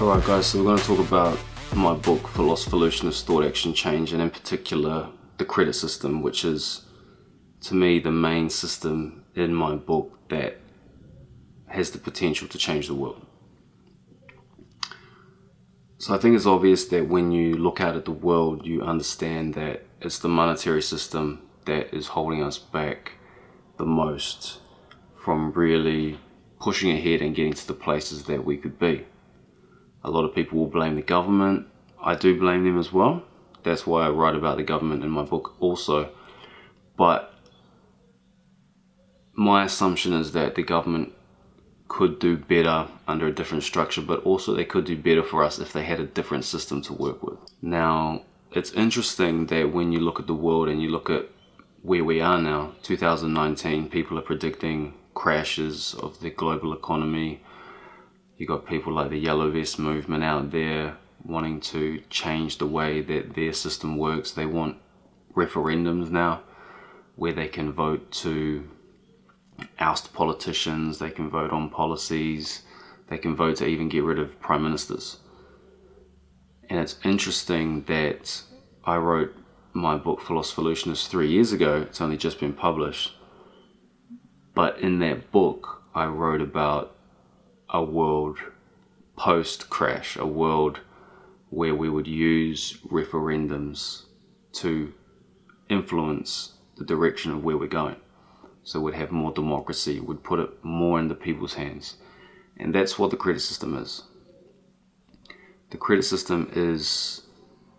Alright guys, so we're going to talk about my book Philosopholutionist, Thought Action Change, and in particular the credit system, which is to me the main system in my book that has the potential to change the world. So I think it's obvious that when you look out at the world, you understand that it's the monetary system that is holding us back the most from really pushing ahead and getting to the places that we could be. A lot of people will blame the government. I do blame them as well. That's why I write about the government in my book also. But my assumption is that the government could do better under a different structure, but also they could do better for us if they had a different system to work with. Now, it's interesting that when you look at the world and you look at where we are now, 2019, people are predicting crashes of the global economy. You got people like the Yellow Vest movement out there wanting to change the way that their system works. They want referendums now where they can vote to oust politicians, they can vote on policies, they can vote to even get rid of prime ministers. And it's interesting that I wrote my book Philosopholutionist 3 years ago. It's only just been published. But in that book, I wrote about a world post-crash, a world where we would use referendums to influence the direction of where we're going. So we'd have more democracy, we'd put it more in the people's hands. And that's what the credit system is. The credit system is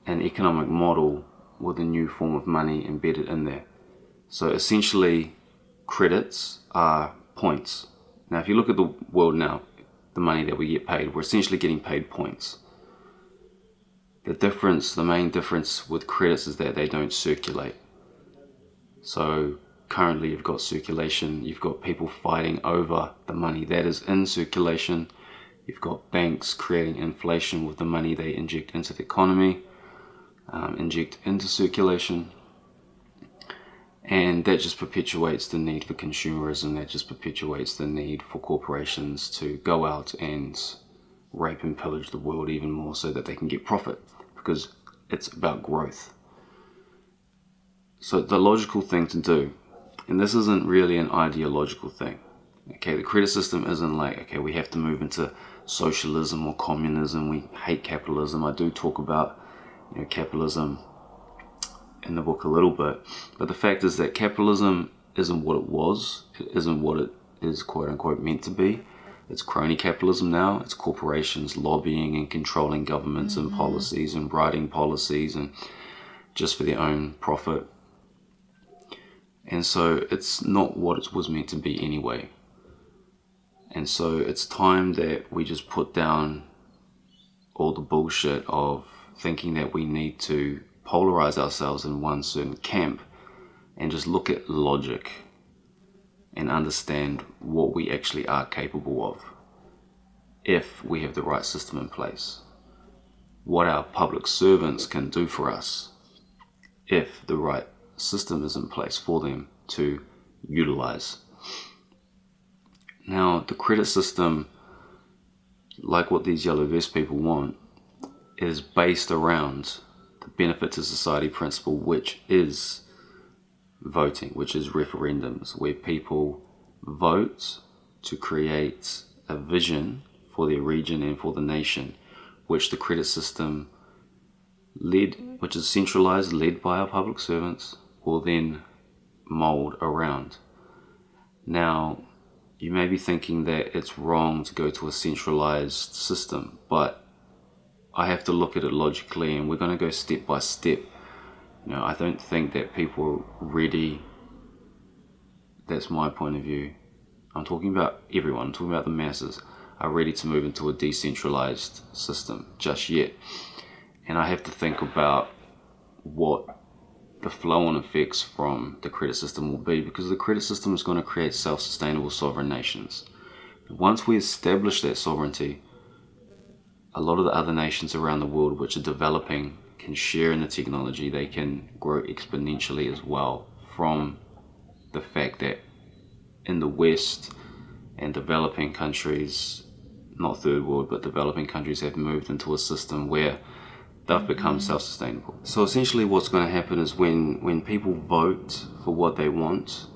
an economic model with a new form of money embedded in there. So essentially, credits are points. Now, if you look at the world now, the money that we get paid, we're essentially getting paid points. The main difference with credits is that they don't circulate. So currently you've got circulation, you've got people fighting over the money that is in circulation, you've got banks creating inflation with the money they inject into the economy, inject into circulation, and that just perpetuates the need for consumerism, that just perpetuates the need for corporations to go out and rape and pillage the world even more so that they can get profit, because it's about growth. So the logical thing to do, and this isn't really an ideological thing, okay, the credit system isn't like, okay, we have to move into socialism or communism, we hate capitalism. I do talk about, capitalism in the book a little bit, but the fact is that capitalism isn't what it was, it isn't what it is quote unquote meant to be. It's crony capitalism now. It's corporations lobbying and controlling governments and policies and writing policies and just for their own profit. And so it's not what it was meant to be anyway. And so it's time that we just put down all the bullshit of thinking that we need to polarize ourselves in one certain camp and just look at logic and understand what we actually are capable of if we have the right system in place. What our public servants can do for us if the right system is in place for them to utilize. Now, the credit system, like what these Yellow Vest people want, is based around the benefit to society principle, which is voting, which is referendums, where people vote to create a vision for their region and for the nation, which the credit system which is centralized, led by our public servants, will then mold around. Now, you may be thinking that it's wrong to go to a centralized system, but I have to look at it logically, and we're going to go step by step. I don't think that people are ready. That's my point of view. I'm talking about everyone, I'm talking about the masses, are ready to move into a decentralized system just yet. And I have to think about what the flow-on effects from the credit system will be, because the credit system is going to create self-sustainable sovereign nations. Once we establish that sovereignty, a lot of the other nations around the world which are developing can share in the technology. They can grow exponentially as well from the fact that in the West and developing countries, not third world, but developing countries have moved into a system where they've become self-sustainable. So essentially what's going to happen is when people vote for what they want,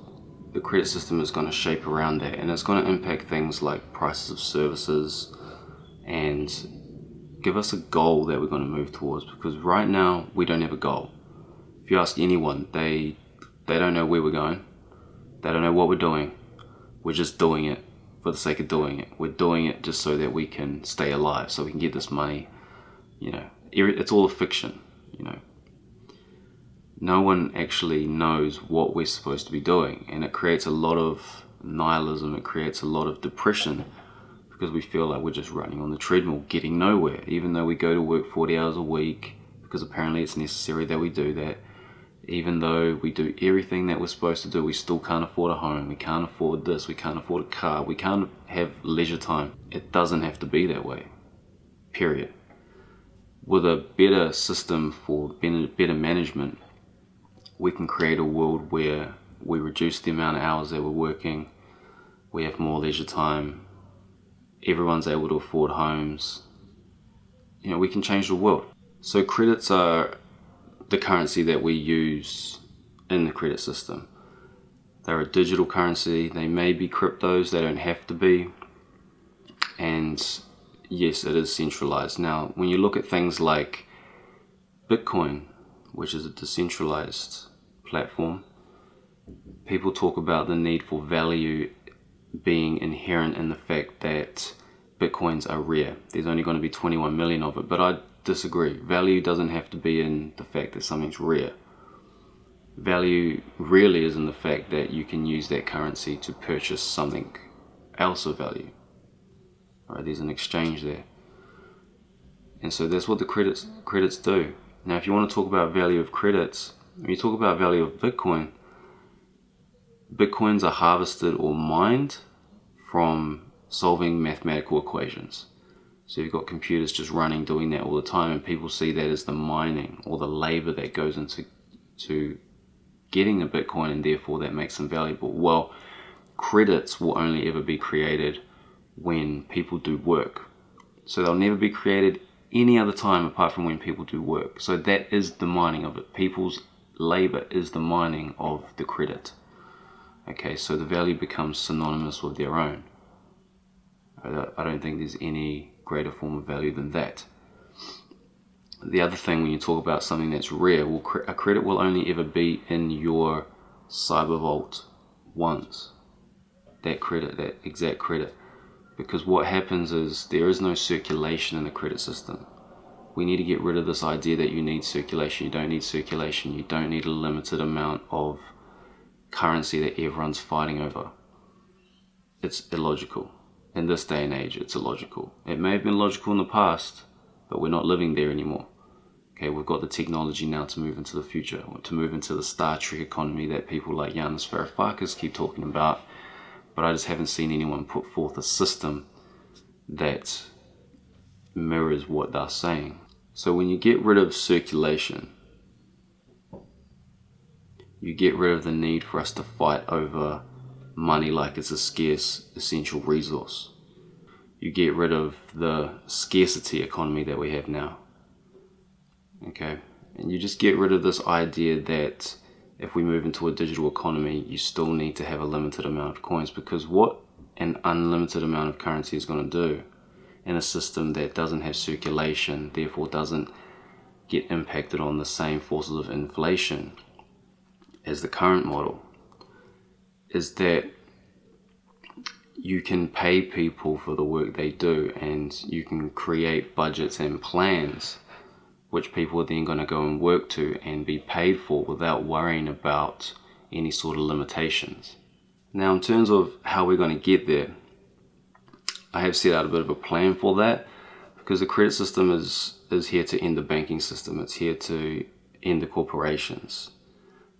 the credit system is going to shape around that, and it's going to impact things like prices of services and give us a goal that we're going to move towards, because right now we don't have a goal. If you ask anyone, they don't know where we're going, they don't know what we're doing. We're just doing it for the sake of doing it. We're doing it just so that we can stay alive, so we can get this money. It's all a fiction. No one actually knows what we're supposed to be doing, and it creates a lot of nihilism. It creates a lot of depression, because we feel like we're just running on the treadmill, getting nowhere, even though we go to work 40 hours a week, because apparently it's necessary that we do that. Even though we do everything that we're supposed to do, we still can't afford a home, we can't afford this, we can't afford a car, we can't have leisure time. It doesn't have to be that way, period. With a better system for better management, we can create a world where we reduce the amount of hours that we're working, we have more leisure time, everyone's able to afford homes. We can change the world. So credits are the currency that we use in the credit system. They're a digital currency. They may be cryptos, they don't have to be. And yes, it is centralized. Now, when you look at things like Bitcoin, which is a decentralized platform, people talk about the need for value being inherent in the fact that Bitcoins are rare. There's only going to be 21 million of it, but I disagree. Value doesn't have to be in the fact that something's rare. Value really is in the fact that you can use that currency to purchase something else of value. Right, there's an exchange there. And so that's what the credits do. Now, if you want to talk about value of credits, when you talk about value of Bitcoin, Bitcoins are harvested or mined from solving mathematical equations. So you've got computers just running, doing that all the time, and people see that as the mining or the labor that goes into getting a Bitcoin, and therefore that makes them valuable. Well, credits will only ever be created when people do work. So they'll never be created any other time apart from when people do work. So that is the mining of it. People's labor is the mining of the credit. Okay, so the value becomes synonymous with their own. I don't think there's any greater form of value than that. The other thing, when you talk about something that's rare, a credit will only ever be in your cyber vault once. That credit, that exact credit. Because what happens is there is no circulation in the credit system. We need to get rid of this idea that you need circulation. You don't need circulation. You don't need a limited amount of currency that everyone's fighting over. It's illogical. In this day and age, it's illogical. It may have been logical in the past, but we're not living there anymore. Okay, we've got the technology now to move into the future, to move into the Star Trek economy that people like Yanis Varoufakis keep talking about, but I just haven't seen anyone put forth a system that mirrors what they're saying. So when you get rid of circulation, you get rid of the need for us to fight over money like it's a scarce essential resource. You get rid of the scarcity economy that we have now. Okay, and you just get rid of this idea that if we move into a digital economy, you still need to have a limited amount of coins, because what an unlimited amount of currency is going to do in a system that doesn't have circulation, therefore doesn't get impacted on the same forces of inflation as the current model, is that you can pay people for the work they do, and you can create budgets and plans which people are then going to go and work to and be paid for without worrying about any sort of limitations. Now, in terms of how we're going to get there, I have set out a bit of a plan for that, because the credit system is here to end the banking system. It's here to end the corporations.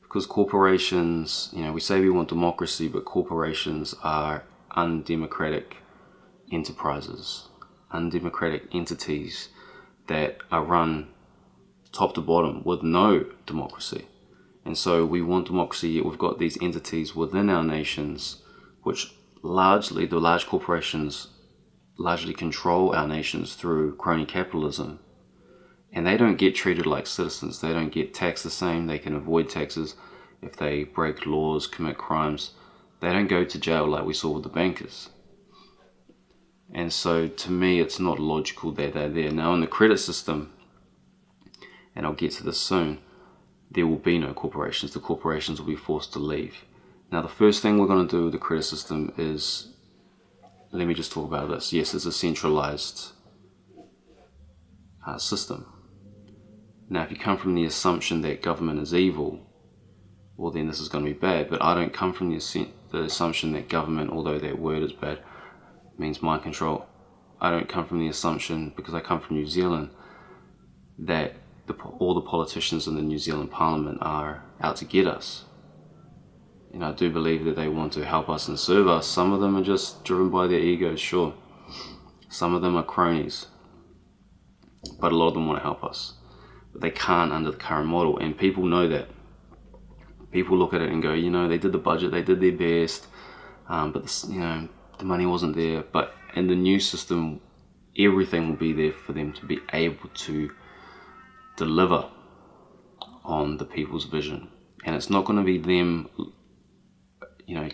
Because corporations, we say we want democracy, but corporations are undemocratic enterprises, undemocratic entities that are run top to bottom with no democracy. And so we want democracy, yet we've got these entities within our nations which largely, the large corporations, largely control our nations through crony capitalism, and they don't get treated like citizens. They don't get taxed the same. They can avoid taxes if they break laws, commit crimes. They don't go to jail like we saw with the bankers. And so to me, it's not logical that they're there. Now in the credit system, and I'll get to this soon, there will be no corporations. The corporations will be forced to leave. Now the first thing we're going to do with the credit system is, let me just talk about this. Yes, it's a centralized system. Now if you come from the assumption that government is evil, well then this is going to be bad. But I don't come from the assumption that government, although that word is bad, means mind control. I don't come from the assumption, because I come from New Zealand, that all the politicians in the New Zealand Parliament are out to get us. And I do believe that they want to help us and serve us. Some of them are just driven by their egos, sure. Some of them are cronies. But a lot of them want to help us. But they can't under the current model, and people know that. People look at it and go, they did the budget, they did their best, but the money wasn't there. But in the new system, everything will be there for them to be able to deliver on the people's vision. And it's not going to be them,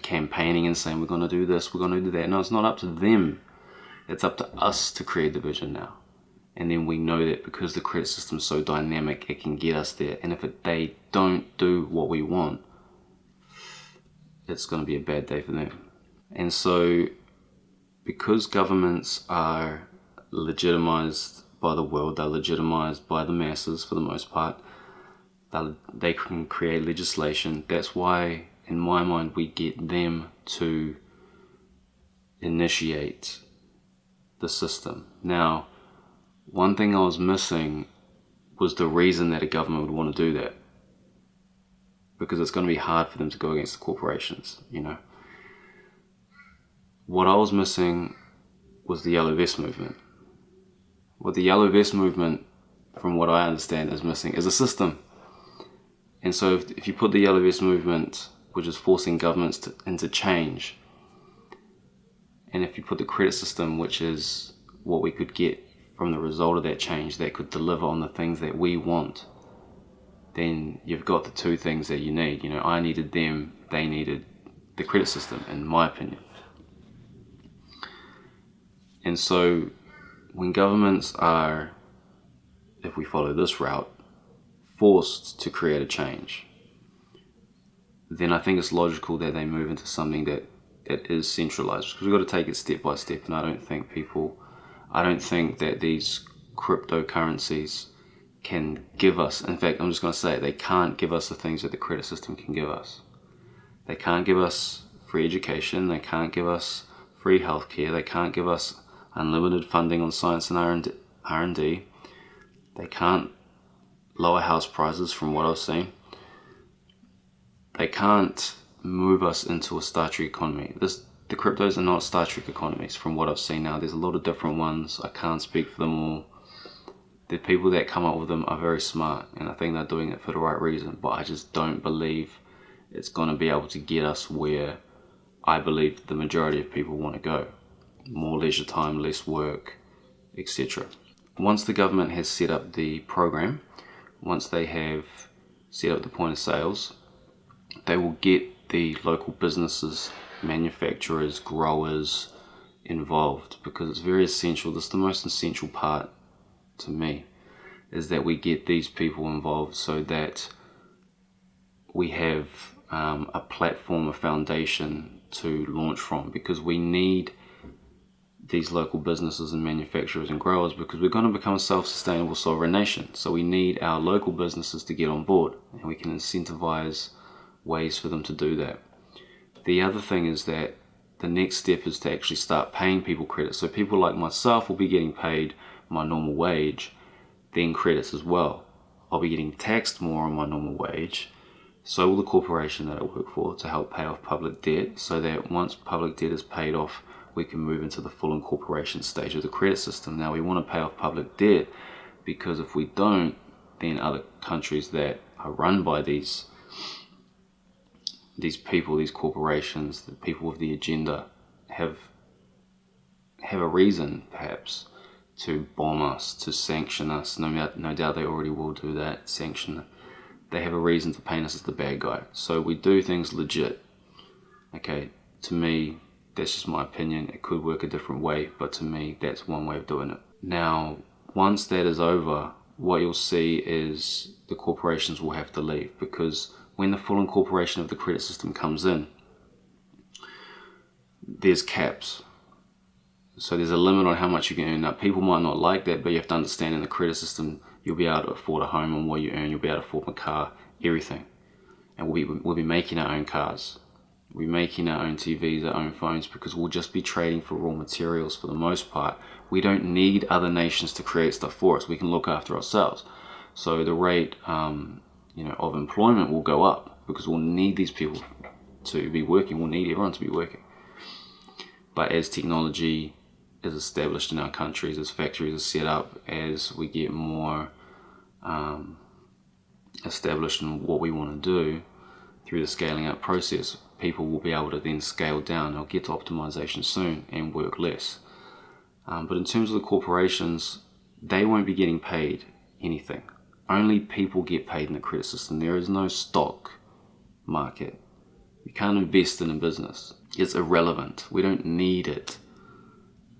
campaigning and saying, we're going to do this, we're going to do that. No, it's not up to them. It's up to us to create the vision now. And then we know that because the credit system is so dynamic, it can get us there. And if they don't do what we want, it's going to be a bad day for them. And so, because governments are legitimized by the world, they're legitimized by the masses for the most part, they can create legislation. That's why, in my mind, we get them to initiate the system. Now, one thing I was missing was the reason that a government would want to do that. Because it's going to be hard for them to go against the corporations, What I was missing was the Yellow Vest movement. What the Yellow Vest movement, from what I understand, is missing is a system. And so if you put the Yellow Vest movement, which is forcing governments into change, and if you put the credit system, which is what we could get from the result of that change, that could deliver on the things that we want, then you've got the two things that you need. I needed them, they needed the credit system, in my opinion. And so when governments are, if we follow this route, forced to create a change, then I think it's logical that they move into something that is centralized, because we've got to take it step by step. And I don't think that these cryptocurrencies can give us, in fact, I'm just going to say it, they can't give us the things that the credit system can give us. They can't give us free education, they can't give us free healthcare, they can't give us unlimited funding on science and R&D, they can't lower house prices from what I've seen, they can't move us into a Star Trek economy. The cryptos are not Star Trek economies from what I've seen now. There's a lot of different ones, I can't speak for them all. The people that come up with them are very smart, and I think they're doing it for the right reason, but I just don't believe it's going to be able to get us where I believe the majority of people want to go. More leisure time, less work, etc. Once the government has set up the program, once they have set up the point of sales, they will get the local businesses, manufacturers, growers involved, because it's very essential. This is the most essential part to me, is that we get these people involved so that we have a platform, a foundation to launch from, because we need these local businesses and manufacturers and growers, because we're going to become a self-sustainable sovereign nation. So we need our local businesses to get on board, and we can incentivize ways for them to do that. The other thing is that the next step is to actually start paying people credit. So people like myself will be getting paid my normal wage, then credits as well. I'll be getting taxed more on my normal wage. So will the corporation that I work for, to help pay off public debt, so that once public debt is paid off, we can move into the full incorporation stage of the credit system. Now we want to pay off public debt, because if we don't, then other countries that are run by these people, these corporations, the people with the agenda, have have a reason, perhaps, to bomb us, to sanction us. No doubt they already will do that, sanction. They have a reason to paint us as the bad guy. So we do things legit. Okay, to me, that's just my opinion. It could work a different way, but to me, that's one way of doing it. Now, once that is over, what you'll see is the corporations will have to leave, because when the full incorporation of the credit system comes in, there's caps. So there's a limit on how much you can earn. Now, people might not like that, but you have to understand in the credit system, you'll be able to afford a home on what you earn, you'll be able to afford a car, everything. And we'll be making our own cars. We're making our own TVs, our own phones, because we'll just be trading for raw materials for the most part. We don't need other nations to create stuff for us. We can look after ourselves. So the rate of employment will go up, because we'll need these people to be working. We'll need everyone to be working. But as technology is established in our countries, as factories are set up, as we get more established in what we want to do through the scaling up process, people will be able to then scale down. They'll get to optimization soon and work less. But in terms of the corporations, they won't be getting paid anything. Only people get paid in the credit system. There is no stock market. You can't invest in a business. It's irrelevant. We don't need it.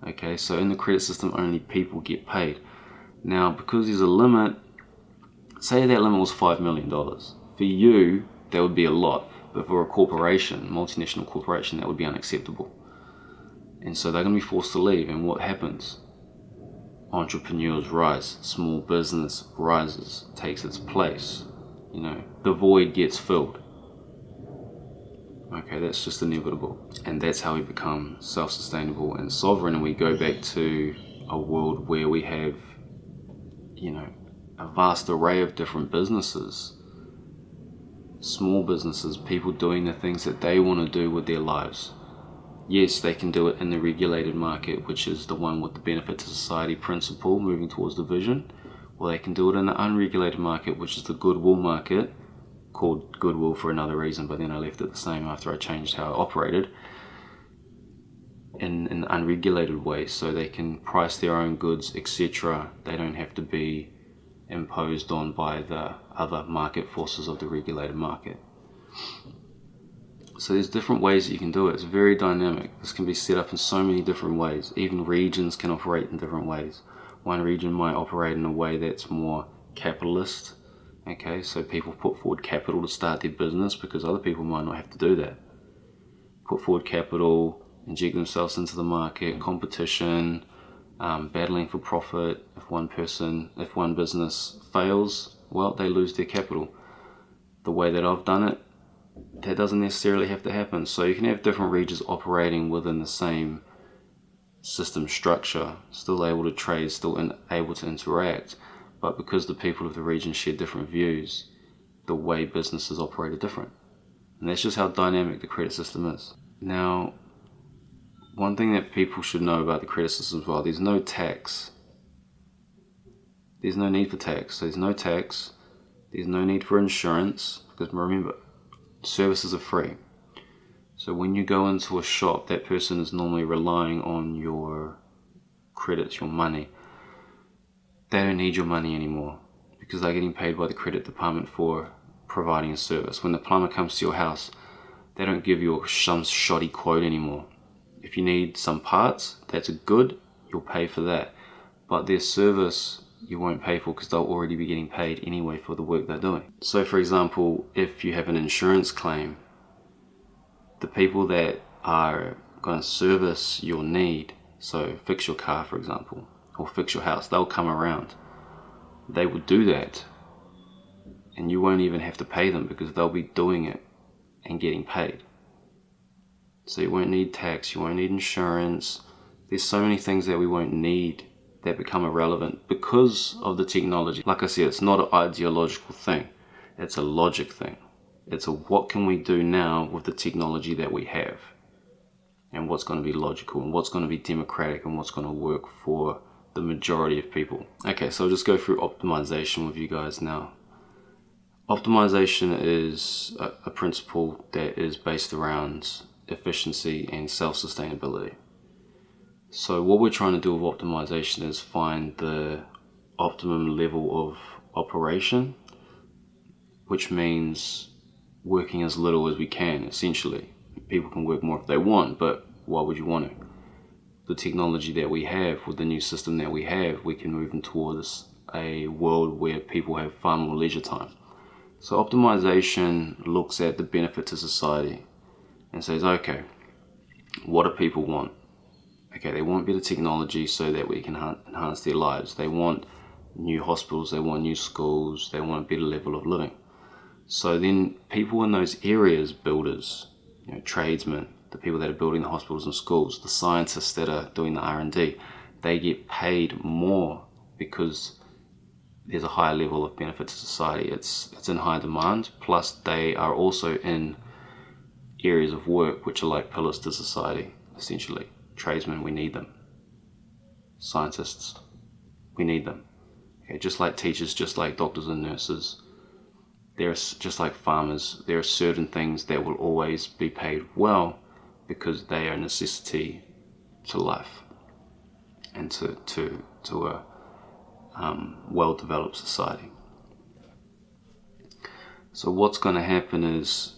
Okay, so in the credit system, only people get paid. Now, because there's a limit, say that limit was $5 million. For you, that would be a lot. But for a corporation, multinational corporation, that would be unacceptable. And so they're going to be forced to leave. And what happens? Entrepreneurs rise. Small business rises, takes its place. The void gets filled. Okay, that's just inevitable. And that's how we become self-sustainable and sovereign, and we go back to a world where we have, a vast array of different businesses. Small businesses, people doing the things that they want to do with their lives. Yes, they can do it in the regulated market, which is the one with the benefit to society principle, moving towards the vision. Or they can do it in the unregulated market, which is the goodwill market, called goodwill for another reason, but then I left it the same after I changed how I operated, in an unregulated way, so they can price their own goods, etc. They don't have to be imposed on by the other market forces of the regulated market. So there's different ways that you can do it. It's very dynamic. This can be set up in so many different ways. Even regions can operate in different ways. One region might operate in a way that's more capitalist. Okay, so people put forward capital to start their business, because other people might not have to do that. Put forward capital, inject themselves into the market, competition, battling for profit. If one business fails, well, they lose their capital. The way that I've done it, that doesn't necessarily have to happen. So you can have different regions operating within the same system structure, still able to trade, still able to interact. But because the people of the region share different views, the way businesses operate are different. And that's just how dynamic the credit system is. Now, one thing that people should know about the credit system as well, there's no tax. There's no need for tax. So there's no tax, there's no need for insurance, because remember, services are free. So when you go into a shop, that person is normally relying on your credits, your money. They don't need your money anymore, because they're getting paid by the credit department for providing a service. When the plumber comes to your house, they don't give you some shoddy quote anymore. If you need some parts, that's good, you'll pay for that. But their service, you won't pay for, because they'll already be getting paid anyway for the work they're doing. So for example, if you have an insurance claim, the people that are going to service your need, so fix your car for example, or fix your house, they'll come around. They will do that, and you won't even have to pay them, because they'll be doing it and getting paid. So you won't need tax, you won't need insurance. There's so many things that we won't need that become irrelevant because of the technology. Like I said, it's not an ideological thing, it's a logic thing. It's a what can we do now with the technology that we have, and what's going to be logical, and what's going to be democratic, and what's going to work for the majority of people. Okay, so I'll just go through optimization with you guys now. Optimization is a principle that is based around efficiency and self-sustainability. So what we're trying to do with optimization is find the optimum level of operation, which means working as little as we can, essentially. People can work more if they want, but why would you want to? The technology that we have, with the new system that we have, we can move them towards a world where people have far more leisure time. So optimization looks at the benefit to society and says, okay, what do people want? Okay, they want better technology so that we can enhance their lives. They want new hospitals, they want new schools, they want a better level of living. So then people in those areas, builders, tradesmen, the people that are building the hospitals and schools, the scientists that are doing the R&D, they get paid more because there's a higher level of benefit to society. It's in high demand, plus they are also in areas of work which are like pillars to society, essentially. Tradesmen, we need them. Scientists, we need them. Okay, just like teachers, just like doctors and nurses, there's just like farmers, there are certain things that will always be paid well because they are a necessity to life and to a well-developed society. So what's going to happen is,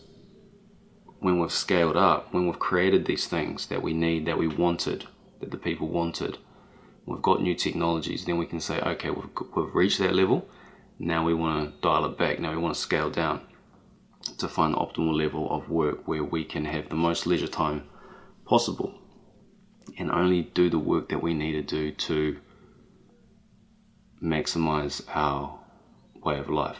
when we've scaled up, when we've created these things that we need, that we wanted, that the people wanted, we've got new technologies, then we can say, okay, we've reached that level, now we want to dial it back, now we want to scale down to find the optimal level of work where we can have the most leisure time possible and only do the work that we need to do to maximize our way of life.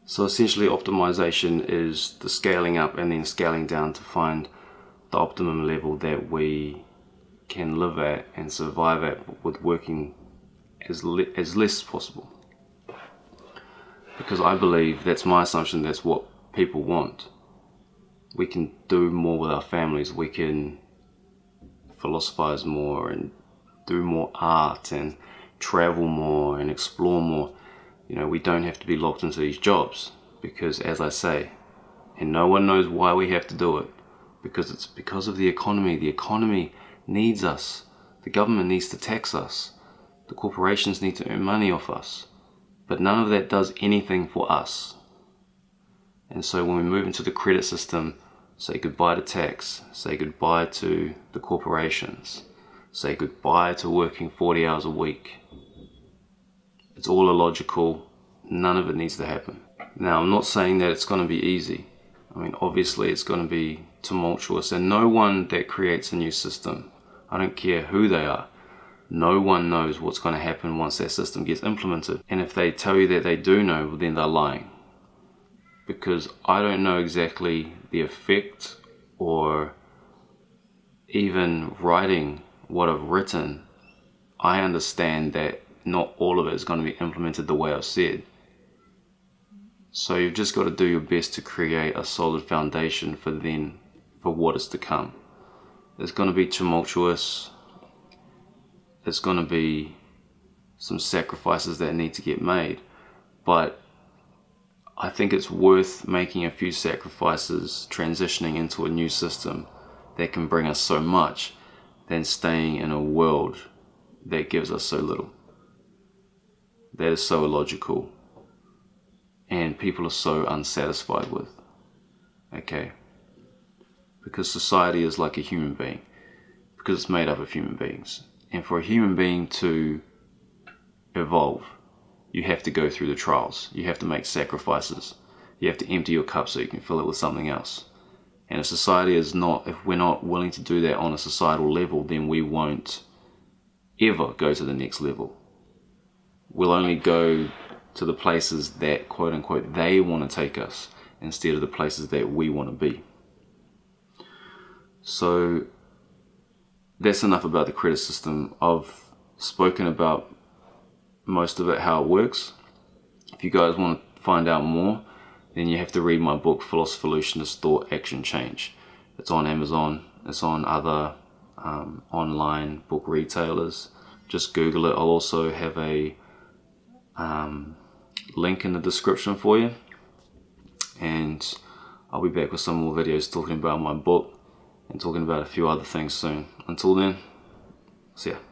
So essentially optimization is the scaling up and then scaling down to find the optimum level that we can live at and survive at with working as less as possible. Because I believe, that's my assumption, that's what people want. We can do more with our families, we can philosophize more and do more art and travel more and explore more. We don't have to be locked into these jobs, because, as I say, and no one knows why we have to do it, because it's because of the economy. The economy needs us. The government needs to tax us. The corporations need to earn money off us. But none of that does anything for us. And so when we move into the credit system, say goodbye to tax, say goodbye to the corporations, say goodbye to working 40 hours a week. It's all illogical. None of it needs to happen. Now, I'm not saying that it's going to be easy. I mean, obviously it's going to be tumultuous, and no one that creates a new system, I don't care who they are, no one knows what's going to happen once that system gets implemented. And if they tell you that they do know, well, then they're lying. Because I don't know exactly the effect, or even writing what I've written, I understand that not all of it is going to be implemented the way I've said. So you've just got to do your best to create a solid foundation for what is to come. It's going to be tumultuous. It's going to be some sacrifices that need to get made. But I think it's worth making a few sacrifices, transitioning into a new system that can bring us so much, than staying in a world that gives us so little. That is so illogical, and people are so unsatisfied with. Okay? Because society is like a human being, because it's made up of human beings. And for a human being to evolve, you have to go through the trials. You have to make sacrifices. You have to empty your cup so you can fill it with something else. And if society is not, if we're not willing to do that on a societal level, then we won't ever go to the next level. We'll only go to the places that, quote unquote, they want to take us, instead of the places that we want to be. So that's enough about the credit system. I've spoken about most of it, how it works. If you guys want to find out more, then you have to read my book, Philosopholutionist, Thought, Action, Change. It's on Amazon. It's on other online book retailers. Just Google it. I'll also have a link in the description for you. And I'll be back with some more videos talking about my book and talking about a few other things soon. Until then, See ya.